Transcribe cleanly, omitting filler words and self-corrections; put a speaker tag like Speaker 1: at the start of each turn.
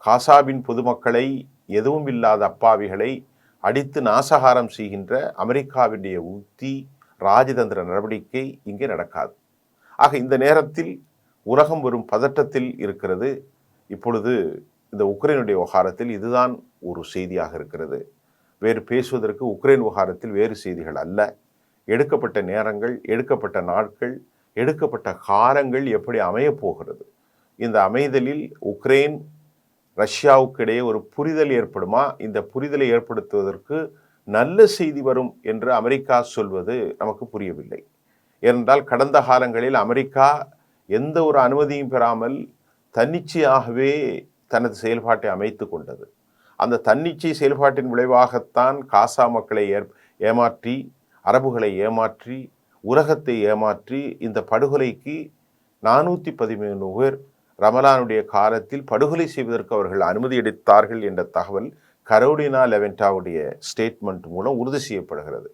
Speaker 1: காசாவின் பொதுமக்களை, எதுவும் இல்லாத அப்பாவிகளை அடித்து நாசகாரம் செய்கின்ற அமெரிக்காவினுடைய உத்தி, ராஜதந்திர நடவடிக்கை இங்கே நடக்காது. ஆக இந்த நேரத்தில் உலகம் வரும் பதட்டத்தில் இருக்கிறது. இப்பொழுது இந்த உக்ரைனுடைய விவகாரத்தில் இதுதான் ஒரு செய்தியாக இருக்கிறது. வேறு பேசுவதற்கு உக்ரைன் விவகாரத்தில் வேறு செய்திகள் அல்ல. எடுக்கப்பட்ட நேரங்கள், எடுக்கப்பட்ட நாட்கள், எடுக்கப்பட்ட காலங்கள் எப்படி அமையப் போகிறது? இந்த அமைதலில் உக்ரைன் ரஷ்யாவுக்கு இடையே ஒரு புரிதல் ஏற்படுமா? இந்த புரிதலை ஏற்படுத்துவதற்கு நல்ல செய்தி வரும் என்று அமெரிக்கா சொல்வது நமக்கு புரியவில்லை. ஏனென்றால் கடந்த காலங்களில் அமெரிக்கா எந்த ஒரு அனுமதியும் பெறாமல் தன்னிச்சையாகவே தனது செயல்பாட்டை அமைத்து கொண்டது. அந்த தன்னிச்சை செயல்பாட்டின் விளைவாகத்தான் காசா மக்களை ஏமாற்றி, அரபுகளை ஏமாற்றி, உலகத்தை ஏமாற்றி இந்த படுகொலைக்கு 413 பேர் ரமலானுடைய காலத்தில் படுகொலை செய்வதற்கு அவர்கள் அனுமதி அளித்தார்கள் என்ற தகவல் கரோலினா லெவன்டாவுடைய ஸ்டேட்மெண்ட் மூலம் உறுதி செய்யப்படுகிறது.